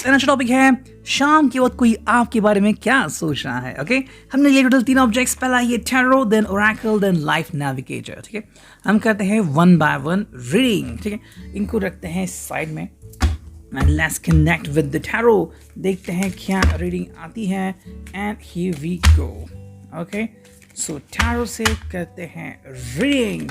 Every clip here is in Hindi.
एंड अच्छा टॉपिक है शाम के वक्त कोई आपके बारे में क्या सोच रहा है। ओके हमने लिए टोटल 3 ऑब्जेक्ट्स, पहला ये tarot, then oracle, then life navigator. ठीक है, हम करते हैं 1 बाय 1 रीडिंग। ठीक है, इनको रखते हैं साइड में and let's connect with the tarot. देखते हैं क्या रीडिंग आती है and here we go. Okay so tarot से करते हैं रीडिंग।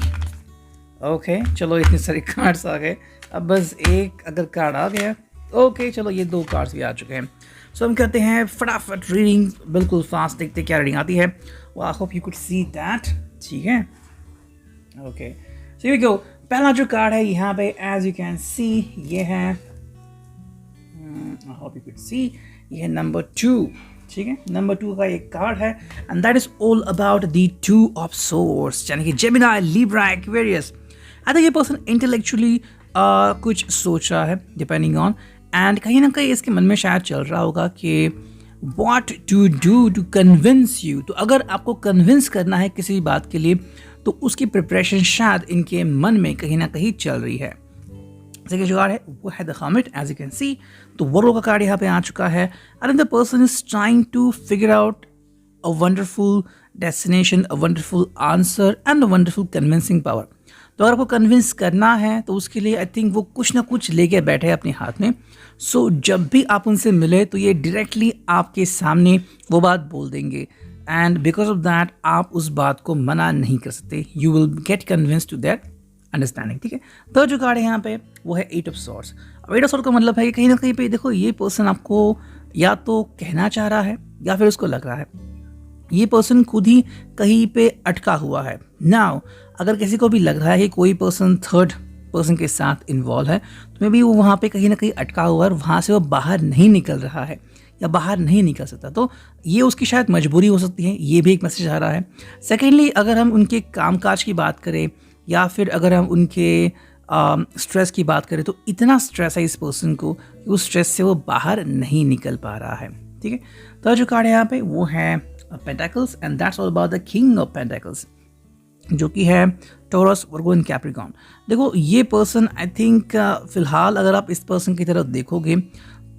ओके चलो इतने सारे कार्ड्स आ गए, अब बस एक अगर कार्ड आ गया। ओके चलो ये 2 कार्ड्स भी आ चुके हैं। सो हम करते हैं फटाफट रीडिंग, बिल्कुल फास्ट, देखते क्या रीडिंग आती है। I hope you could see that. ठीक है, okay so here we go. पहला जो कार्ड है यहाँ पे एज यू कैन सी ये है, आई होप यू कुड सी, ये है नंबर 2। ठीक है, नंबर 2 का एक कार्ड है and that is all about the 2 of swords, यानी कि Gemini, Libra, Aquarius. I think ये पर्सन इंटेलेक्चुअली कुछ सोच रहा है डिपेंडिंग ऑन, एंड कहीं ना कहीं इसके मन में शायद चल रहा होगा कि what to do to convince you. तो अगर आपको कन्विंस करना है किसी बात के लिए तो उसकी प्रिपरेशन शायद इनके मन में कहीं ना कहीं चल रही है। सेकंड जो कार्ड है वो है the hermit, as you can see. तो वर्ल्ड का कार्ड यहाँ पे आ चुका है and the person is trying to figure out a wonderful destination, a wonderful answer and a wonderful convincing power. तो अगर आपको कन्विंस करना है तो उसके लिए आई थिंक वो कुछ ना कुछ लेके बैठे हैं अपने हाथ में। सो जब भी आप उनसे मिले तो ये डायरेक्टली आपके सामने वो बात बोल देंगे एंड बिकॉज ऑफ दैट आप उस बात को मना नहीं कर सकते। You will get convince to that understanding. ठीक है, थर्ड जो कार्ड है यहाँ पे वो है 8 ऑफ सॉर्ड्स। अब 8 ऑफ सॉर्ड का मतलब है कि कहीं ना कहीं पे देखो ये पर्सन आपको या तो कहना चाह रहा है या फिर उसको लग रहा है ये पर्सन खुद ही कहीं पे अटका हुआ है। नाउ अगर किसी को भी लग रहा है कि कोई पर्सन थर्ड पर्सन के साथ इन्वॉल्व है तो मे बी वो वहाँ पे कहीं ना कहीं अटका हुआ है और वहाँ से वो बाहर नहीं निकल रहा है या बाहर नहीं निकल सकता, तो ये उसकी शायद मजबूरी हो सकती है। ये भी एक मैसेज आ रहा है। सेकेंडली अगर हम उनके कामकाज की बात करें या फिर अगर हम उनके स्ट्रेस की बात करें तो इतना स्ट्रेस है इस पर्सन को कि उस स्ट्रेस से वो बाहर नहीं निकल पा रहा है। ठीक है, तो जो कार्ड है यहाँ पे वो है pentacles and that's all about the king of pentacles, जो कि है टॉरस, वर्गो एंड कैप्रिकॉर्न। देखो ये पर्सन आई थिंक फिलहाल अगर आप इस पर्सन की तरफ देखोगे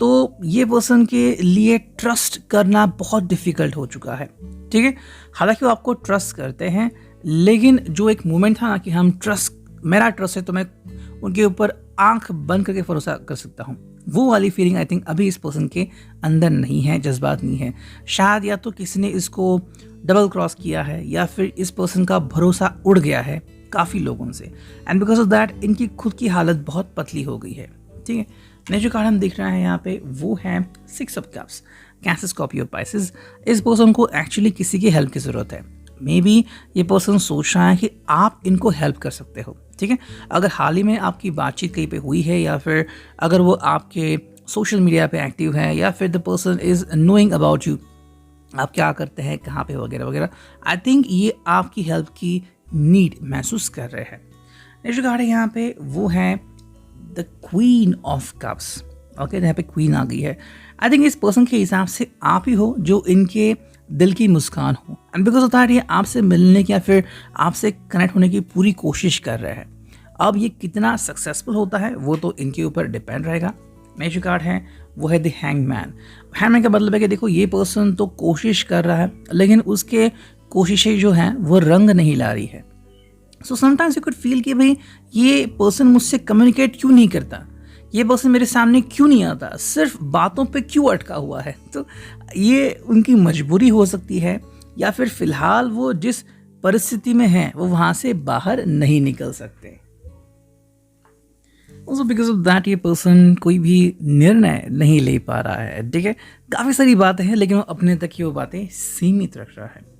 तो ये पर्सन के लिए ट्रस्ट करना बहुत डिफिकल्ट हो चुका है। ठीक है, हालांकि वो आपको ट्रस्ट करते हैं लेकिन जो एक मोमेंट था ना कि हम ट्रस्ट, मेरा ट्रस्ट है तो मैं उनके ऊपर आंख बंद करके भरोसा कर सकता हूँ, वो वाली फीलिंग आई थिंक अभी इस पर्सन के अंदर नहीं है, जज्बात नहीं है। शायद या तो किसी ने इसको डबल क्रॉस किया है या फिर इस पर्सन का भरोसा उड़ गया है काफ़ी लोगों से एंड बिकॉज ऑफ दैट इनकी खुद की हालत बहुत पतली हो गई है। ठीक है, नेक्स्ट जो कार्ड हम देख रहे हैं यहाँ पे वो है 6 of cups, cancer, Scorpio, Pisces. इस पर्सन को एक्चुअली किसी की हेल्प की ज़रूरत है। मे बी ये पर्सन सोच रहा है कि आप इनको हेल्प कर सकते हो। ठीक है, अगर हाल ही में आपकी बातचीत कहीं पे हुई है या फिर अगर वो आपके सोशल मीडिया पे एक्टिव है या फिर the person is knowing about you, आप क्या करते हैं, कहाँ पे वगैरह वगैरह, आई थिंक ये आपकी हेल्प की नीड महसूस कर रहे हैं। नेक्स्ट कार्ड है यहाँ पे वो है the queen of cups. Okay, यहाँ पे क्वीन आ गई है। आई थिंक इस पर्सन के हिसाब से आप ही हो जो इनके दिल की मुस्कान हो एंड बिकॉज ऑफ दैट ये आपसे मिलने की या फिर आपसे कनेक्ट होने की पूरी कोशिश कर रहे हैं। अब ये कितना सक्सेसफुल होता है वो तो इनके ऊपर डिपेंड रहेगा। नेक्स्ट कार्ड है वो है द हैंगमैन। हैंगमैन का मतलब है कि देखो ये पर्सन तो कोशिश कर रहा है लेकिन उसके कोशिशें जो हैं वो रंग नहीं ला रही है। So sometimes you could feel कि भाई ये पर्सन मुझसे कम्युनिकेट क्यों नहीं करता, ये पर्सन मेरे सामने क्यों नहीं आता, सिर्फ बातों पे क्यों अटका हुआ है। तो ये उनकी मजबूरी हो सकती है या फिर फिलहाल वो जिस परिस्थिति में है वो वहाँ से बाहर नहीं निकल सकते। Also because of that ये पर्सन कोई भी निर्णय नहीं ले पा रहा है। ठीक है, काफ़ी सारी बातें हैं लेकिन वो अपने तक ही वो बातें सीमित रख रहा है।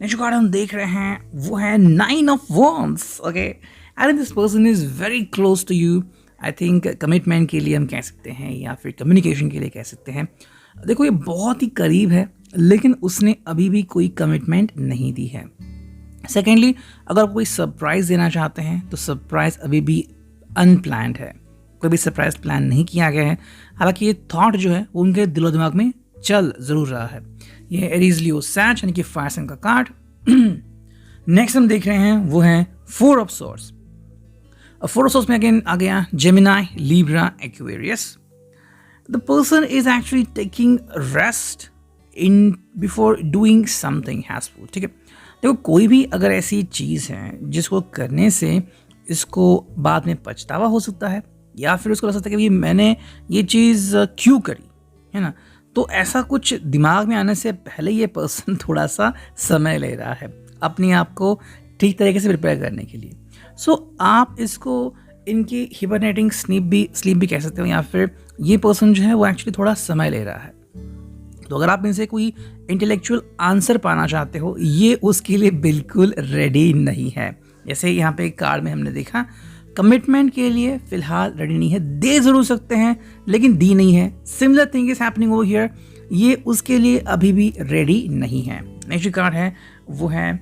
नेक्स्ट कार्ड हम देख रहे हैं वो है 9 of wands. Okay, I think this person is very close to you. I think commitment के लिए हम कह सकते हैं या फिर कम्युनिकेशन के लिए कह सकते हैं। देखो ये बहुत ही करीब है लेकिन उसने अभी भी कोई कमिटमेंट नहीं दी है। सेकेंडली अगर कोई सरप्राइज देना चाहते हैं तो सरप्राइज अभी भी अनप्लान्ड है, कोई भी सरप्राइज प्लान नहीं किया गया है। हालांकि ये थॉट जो है वो उनके दिलो दिमाग में चल जरूर रहा है। ये एरीज, लियो, सैज यानी कि फायर साइन का कार्ड। नेक्स्ट हम देख रहे हैं वो है 4 ऑफ सॉर्ड्स। 4 ऑफ सॉर्ड्स में अगेन आ गया Gemini, Libra, Aquarius. The person is actually taking rest in before doing something hasteful. ठीक है, देखो कोई भी अगर ऐसी चीज़ है जिसको करने से इसको बाद में पछतावा हो सकता है, या फिर उसको लग सकता है कि मैंने ये चीज़ क्यों करी, है ना, तो ऐसा कुछ दिमाग में आने से पहले ये पर्सन थोड़ा सा समय ले रहा है अपने आप को ठीक तरीके से प्रिपेयर करने के लिए। सो आप इसको इनकी हिबरनेटिंग स्लीप भी कह सकते हो, या फिर ये पर्सन जो है वो एक्चुअली थोड़ा समय ले रहा है। तो अगर आप इनसे कोई इंटेलेक्चुअल आंसर पाना चाहते हो, ये उसके लिए बिल्कुल रेडी नहीं है। जैसे यहाँ पे कार्ड में हमने देखा, कमिटमेंट के लिए फिलहाल रेडी नहीं है, दे जरूर सकते हैं लेकिन दी नहीं है। Similar thing is happening over here, ये उसके लिए अभी भी रेडी नहीं है। नेक्स्ट कार्ड है वो है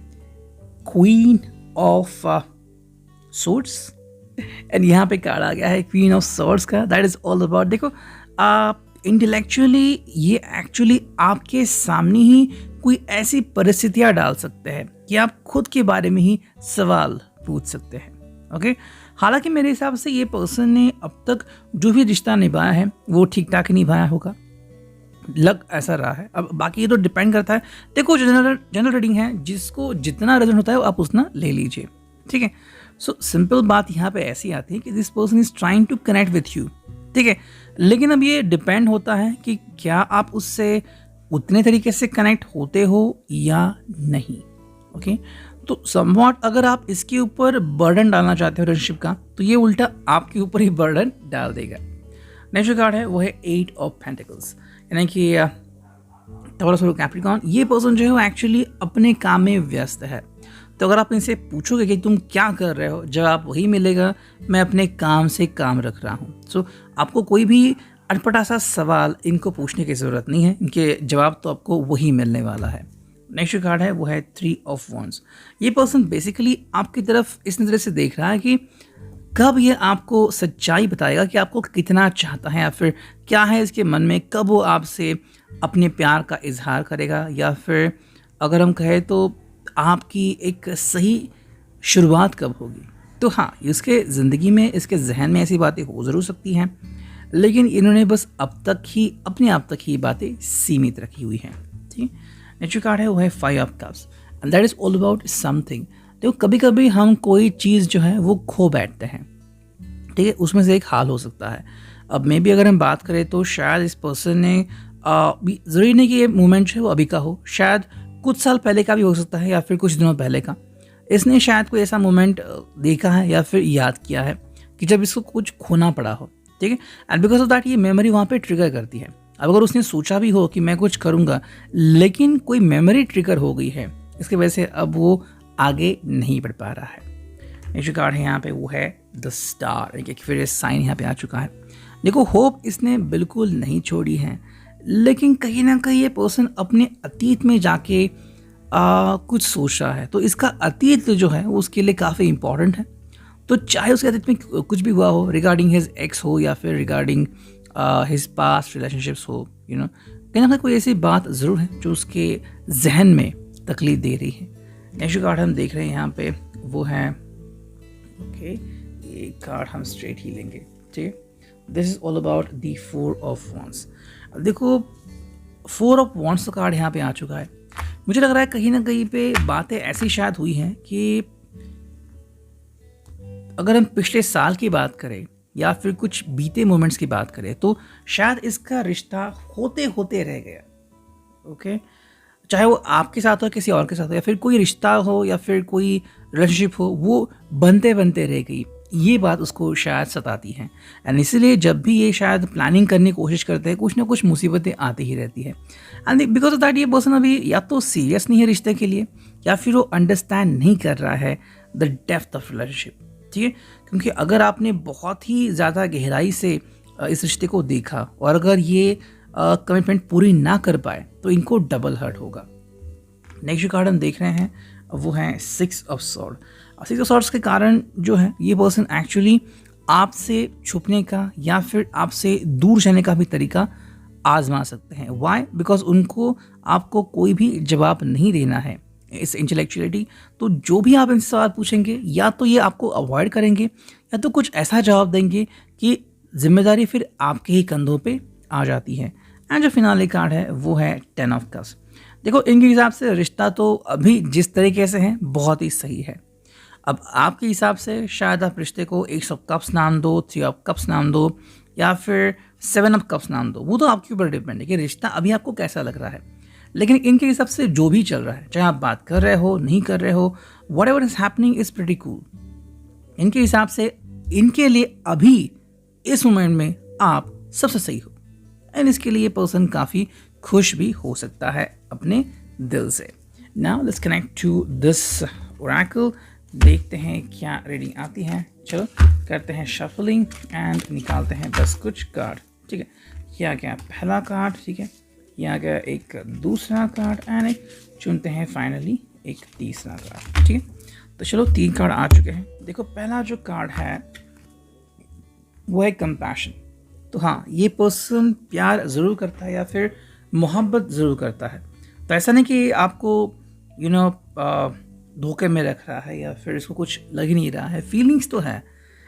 क्वीन ऑफ सोर्ड्स, एंड यहाँ पे कार्ड आ गया है क्वीन ऑफ सोर्ड्स का। दैट इज ऑल अबाउट, देखो आप इंटेलेक्चुअली ये एक्चुअली आपके सामने ही कोई ऐसी परिस्थितियां डाल सकते हैं कि आप खुद के बारे में ही सवाल पूछ सकते हैं। ओके, हालांकि मेरे हिसाब से ये पर्सन ने अब तक जो भी रिश्ता निभाया है वो ठीक ठाक निभाया होगा, लग ऐसा रहा है। अब बाकी ये तो डिपेंड करता है, देखो जनरल रीडिंग है, जिसको जितना रेजोनेट होता है आप उतना ले लीजिए। ठीक है, सो सिंपल बात यहाँ पे ऐसी आती है कि this person is trying to connect with you. ठीक है, लेकिन अब ये डिपेंड होता है कि क्या आप उससे उतने तरीके से कनेक्ट होते हो या नहीं। ओके, तो समवॉट अगर आप इसके ऊपर बर्डन डालना चाहते हो रिलेशनशिप का, तो ये उल्टा आपके ऊपर ही बर्डन डाल देगा। नेक्स्ट कार्ड है वो है 8 ऑफ पेंटिकल्स, यानी कि टॉरस और कैप्रिकॉर्न। ये पर्सन जो है वो एक्चुअली अपने काम में व्यस्त है। तो अगर आप इनसे पूछोगे कि तुम क्या कर रहे हो, जवाब वही मिलेगा, मैं अपने काम से काम रख रहा हूँ। सो आपको कोई भी अटपटा सा सवाल इनको पूछने की ज़रूरत नहीं है, इनके जवाब तो आपको वही मिलने वाला है। नेक्स्ट कार्ड है वो है 3 ऑफ वॉन्ड्स। ये पर्सन बेसिकली आपकी तरफ इस नज़र से देख रहा है कि कब ये आपको सच्चाई बताएगा कि आपको कितना चाहता है, या फिर क्या है इसके मन में, कब वो आपसे अपने प्यार का इजहार करेगा, या फिर अगर हम कहें तो आपकी एक सही शुरुआत कब होगी। तो हाँ, इसके ज़िंदगी में, इसके जहन में ऐसी बातें हो ज़रूर सकती हैं, लेकिन इन्होंने बस अब तक ही अपने आप तक ही बातें सीमित रखी हुई हैं। ठीक है, नेक्स्ट कार्ड है वो है 5 of cups, and that is all about something. देखो कभी कभी हम कोई चीज़ जो है वो खो बैठते हैं, ठीक है, उसमें से एक हाल हो सकता है। अब मे भी अगर हम बात करें तो शायद इस पर्सन ने ज़रूरी नहीं कि ये मोमेंट जो है वो अभी का हो, शायद कुछ साल पहले का भी हो सकता है, या फिर कुछ दिनों पहले का। इसने शायद कोई ऐसा मोमेंट देखा है या फिर याद किया है कि जब इसको कुछ खोना पड़ा हो। ठीक है, एंड बिकॉज ऑफ दैट ये मेमोरी वहाँ पे ट्रिगर करती है। अब अगर उसने सोचा भी हो कि मैं कुछ करूँगा, लेकिन कोई मेमोरी ट्रिगर हो गई है, इसकी वजह से अब वो आगे नहीं बढ़ पा रहा है। नेक्स्ट कार्ड है यहाँ पे वो है द स्टार, एक फिर साइन यहाँ पे आ चुका है। देखो होप इसने बिल्कुल नहीं छोड़ी है, लेकिन कहीं ना कहीं ये पर्सन अपने अतीत में जाके कुछ सोच रहा है। तो इसका अतीत जो है वो उसके लिए काफ़ी इंपॉर्टेंट है। तो चाहे उसके अतीत में कुछ भी हुआ हो, रिगार्डिंग हिज एक्स हो या फिर रिगार्डिंग हिज पास्ट रिलेशनशिप्स हो, यू नो, कहीं ना कहीं कोई ऐसी बात ज़रूर है जो उसके जहन में तकलीफ दे रही है। नेक्स्ट कार्ड हम देख रहे हैं यहाँ पे वो है, ओके, ये कार्ड हम स्ट्रेट ही लेंगे। ठीक है, this is all about the 4 of wands. अब देखो 4 ऑफ वॉन्ड्स का कार्ड यहाँ पे आ चुका है। मुझे लग रहा है कहीं ना कहीं पे बातें ऐसी शायद हुई हैं कि अगर हम पिछले साल की बात करें या फिर कुछ बीते मोमेंट्स की बात करें, तो शायद इसका रिश्ता होते होते रह गया। ओके, चाहे वो आपके साथ हो, किसी और के साथ हो, या फिर कोई रिश्ता हो या फिर कोई रिलेशनशिप हो, वो बनते बनते रह गई। ये बात उसको शायद सताती है, एंड इसीलिए जब भी ये शायद प्लानिंग करने की कोशिश करते हैं, कुछ ना कुछ मुसीबतें आती ही रहती है। एंड बिकॉज ऑफ दैट ये पर्सन अभी या तो सीरियस नहीं है रिश्ते के लिए, या फिर वो अंडरस्टैंड नहीं कर रहा है द डेप्थ ऑफ रिलेशनशिप। ठीक है, क्योंकि अगर आपने बहुत ही ज़्यादा गहराई से इस रिश्ते को देखा और अगर ये कमिटमेंट पूरी ना कर पाए, तो इनको डबल हर्ट होगा। नेक्स्ट कार्ड हम देख रहे हैं वो है 6 ऑफ सॉर्ड। 6 ऑफ सॉर्ड्स के कारण जो है ये पर्सन एक्चुअली आपसे छुपने का या फिर आपसे दूर जाने का भी तरीका आजमा सकते हैं। वाई? बिकॉज उनको आपको कोई भी जवाब नहीं देना है इस इंटेलेक्चुअलिटी। तो जो भी आप इनसे सवाल पूछेंगे, या तो ये आपको अवॉइड करेंगे, या तो कुछ ऐसा जवाब देंगे कि जिम्मेदारी फिर आपके ही कंधों पे आ जाती है। एंड जो फिनाले कार्ड है वो है 10 ऑफ कप्स। देखो इनके हिसाब से रिश्ता तो अभी जिस तरीके से है बहुत ही सही है। अब आपके हिसाब से शायद आप रिश्ते को 8 ऑफ कप्स नाम दो, 3 ऑफ कप्स नाम दो, या फिर 7 ऑफ कप्स नाम दो, वो तो आपके ऊपर डिपेंड है कि रिश्ता अभी आपको कैसा लग रहा है। लेकिन इनके हिसाब से जो भी चल रहा है, चाहे आप बात कर रहे हो नहीं कर रहे हो, what ever is happening is pretty cool. इनके हिसाब से इनके लिए अभी इस मोमेंट में आप सबसे सही हो, एंड इसके लिए पर्सन काफ़ी खुश भी हो सकता है अपने दिल से। Now let's connect to this oracle, देखते हैं क्या रीडिंग आती है। चलो करते हैं शफलिंग एंड निकालते हैं बस कुछ कार्ड। ठीक है, ये आ गया पहला कार्ड, ठीक है, ये आ गया एक दूसरा कार्ड एंड एक चुनते हैं फाइनली एक तीसरा कार्ड। ठीक है, तो चलो 3 कार्ड आ चुके हैं। देखो पहला जो कार्ड है वो है कंपैशन। तो हाँ, ये पर्सन प्यार ज़रूर करता है या फिर मोहब्बत ज़रूर करता है। तो ऐसा नहीं कि आपको धोखे में रख रहा है या फिर इसको कुछ लग ही नहीं रहा है। फीलिंग्स तो है,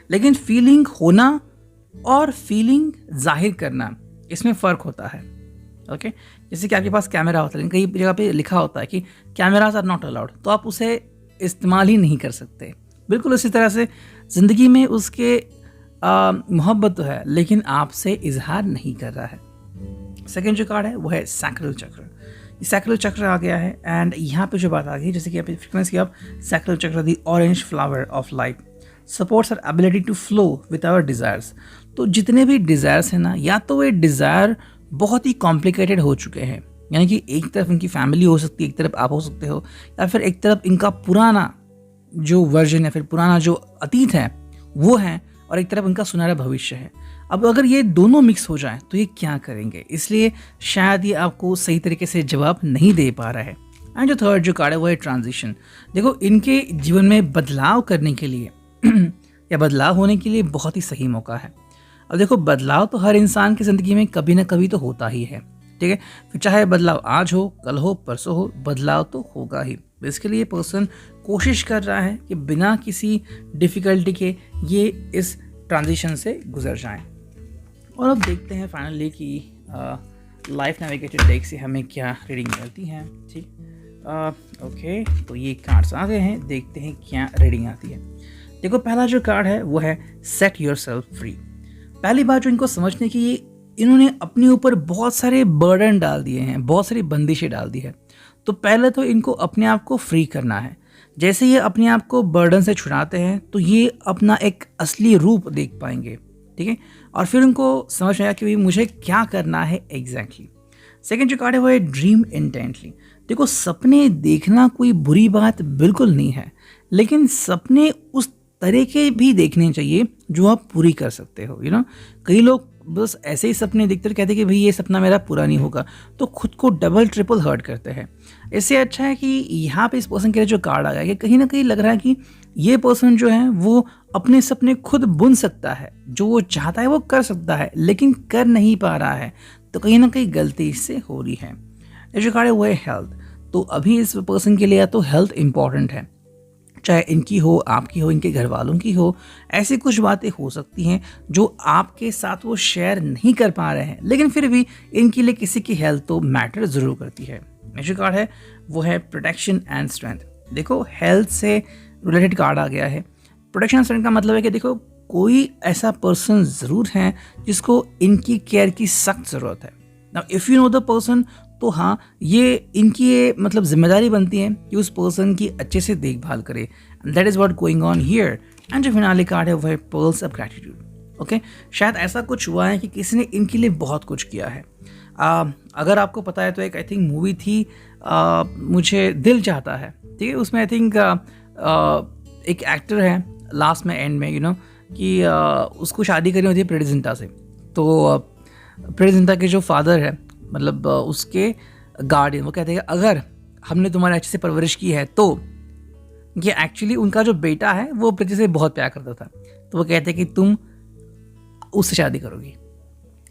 लेकिन फीलिंग होना और फीलिंग जाहिर करना इसमें फ़र्क होता है। ओके, जैसे कि आपके पास कैमरा होता है, कई जगह पे लिखा होता है कि कैमराज आर नॉट अलाउड, तो आप उसे इस्तेमाल ही नहीं कर सकते। बिल्कुल इसी तरह से ज़िंदगी में उसके मोहब्बत तो है, लेकिन आपसे इजहार नहीं कर रहा है। सेकेंड जो कार्ड है वो है सैक्रल चक्र। ये सैक्रल चक्र आ गया है एंड यहाँ पे जो बात आ गई, जैसे कि आप frequency of sacral chakra the orange flower of life supports our ability to flow with our desires. तो जितने भी डिज़ायर्स हैं ना, या तो वे डिज़ायर बहुत ही कॉम्प्लिकेटेड हो चुके हैं, यानी कि एक तरफ इनकी फैमिली हो सकती है, एक तरफ आप हो सकते हो, या फिर एक तरफ इनका पुराना जो वर्जन या फिर पुराना जो अतीत है वो है, और एक तरफ इनका सुनहरा भविष्य है। अब अगर ये दोनों मिक्स हो जाए तो ये क्या करेंगे, इसलिए शायद ये आपको सही तरीके से जवाब नहीं दे पा रहा है। एंड जो थर्ड जो कार्ड है वो है ट्रांजिशन। देखो इनके जीवन में बदलाव करने के लिए या बदलाव होने के लिए बहुत ही सही मौका है। अब देखो बदलाव तो हर इंसान की ज़िंदगी में कभी ना कभी तो होता ही है, ठीक है, फिर चाहे बदलाव आज हो, कल हो, परसों हो, बदलाव तो होगा ही। इसके लिए पर्सन कोशिश कर रहा है कि बिना किसी डिफ़िकल्टी के ये इस ट्रांजिशन से गुजर जाएं। और अब देखते हैं फाइनली कि लाइफ नेविगेटर डेक से हमें क्या रीडिंग मिलती है। ठीक, ओके, तो ये कार्ड्स आ गए हैं, देखते हैं क्या रीडिंग आती है। देखो पहला जो कार्ड है वो है सेट योर सेल्फ फ्री। पहली बात जो इनको समझने की, इन्होंने अपने ऊपर बहुत सारे बर्डन डाल दिए हैं, बहुत सारी बंदिशें डाल दी है। तो पहले तो इनको अपने आप को फ्री करना है। जैसे ये अपने आप को बर्डन से छुड़ाते हैं तो ये अपना एक असली रूप देख पाएंगे, ठीक है, और फिर उनको समझ में आया कि भाई मुझे क्या करना है एग्जैक्टली। सेकेंड जो कार्ड है वो है ड्रीम इंटेंटली। देखो सपने देखना कोई बुरी बात बिल्कुल नहीं है, लेकिन सपने उस तरह के भी देखने चाहिए जो आप पूरी कर सकते हो। कई लोग बस ऐसे ही सपने देखते हैं, कहते हैं कि भाई ये सपना मेरा पूरा नहीं होगा, तो खुद को डबल ट्रिपल हर्ट करते हैं। इससे अच्छा है कि यहाँ पे इस पर्सन के लिए जो कार्ड आ गया कि कहीं ना कहीं लग रहा है कि ये पर्सन जो है वो अपने सपने खुद बुन सकता है, जो वो चाहता है वो कर सकता है, लेकिन कर नहीं पा रहा है, तो कहीं ना कहीं गलती इससे हो रही है। ये जो कार्ड है वो है हेल्थ। तो अभी इस पर्सन के लिए या तो हेल्थ इंपॉर्टेंट है, चाहे इनकी हो, आपकी हो, इनके घर वालों की हो, ऐसी कुछ बातें हो सकती हैं जो आपके साथ वो शेयर नहीं कर पा रहे हैं, लेकिन फिर भी इनके लिए किसी की हेल्थ तो मैटर ज़रूर करती है। नेक्स्ट कार्ड है वो है प्रोटेक्शन एंड स्ट्रेंथ। देखो हेल्थ से रिलेटेड कार्ड आ गया है। प्रोटेक्शन एंड स्ट्रेंथ का मतलब है कि देखो कोई ऐसा पर्सन ज़रूर है जिसको इनकी केयर की सख्त ज़रूरत है। Now if you know the person, तो हाँ ये इनकी ये मतलब जिम्मेदारी बनती है कि उस पर्सन की अच्छे से देखभाल करे। That is what going on here. And जो फिनाले कार्ड है वो है पर्ल्स ऑफ ग्रैटिट्यूड। ओके, शायद ऐसा कुछ हुआ है कि किसी ने इनके लिए बहुत कुछ किया है। अगर आपको पता है तो एक आई थिंक मूवी थी मुझे दिल चाहता है, ठीक है, उसमें आई थिंक एक एक्टर है लास्ट में एंड में कि उसको शादी करनी होती है प्रेडिजिंटा से। तो प्रेडिजिंटा के जो फादर है मतलब उसके गार्डियन वो कहते हैं कि अगर हमने तुम्हारे अच्छे से परवरिश की है तो ये एक्चुअली उनका जो बेटा है वो प्रति से बहुत प्यार करता था, तो वो कहते हैं कि तुम उससे शादी करोगी,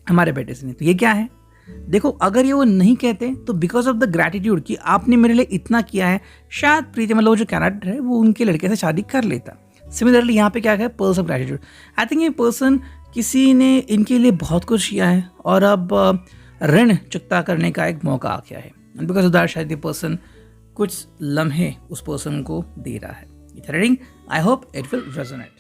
हमारे बेटे से नहीं। तो ये क्या है, देखो अगर ये वो नहीं कहते तो बिकॉज ऑफ द ग्रैटिट्यूड कि आपने मेरे लिए इतना किया है, शायद प्रीति मतलब जो कैरेक्टर है वो उनके लड़के से शादी कर लेता। सिमिलरली यहाँ पे क्या है pearls of gratitude. I think ये पर्सन किसी ने इनके लिए बहुत कुछ किया है और अब ऋण चुकता करने का एक मौका आ गया है, एंड बिकॉज ऑफ दैट शायद ये पर्सन कुछ लम्हे उस पर्सन को दे रहा है। Reading I hope it will resonate.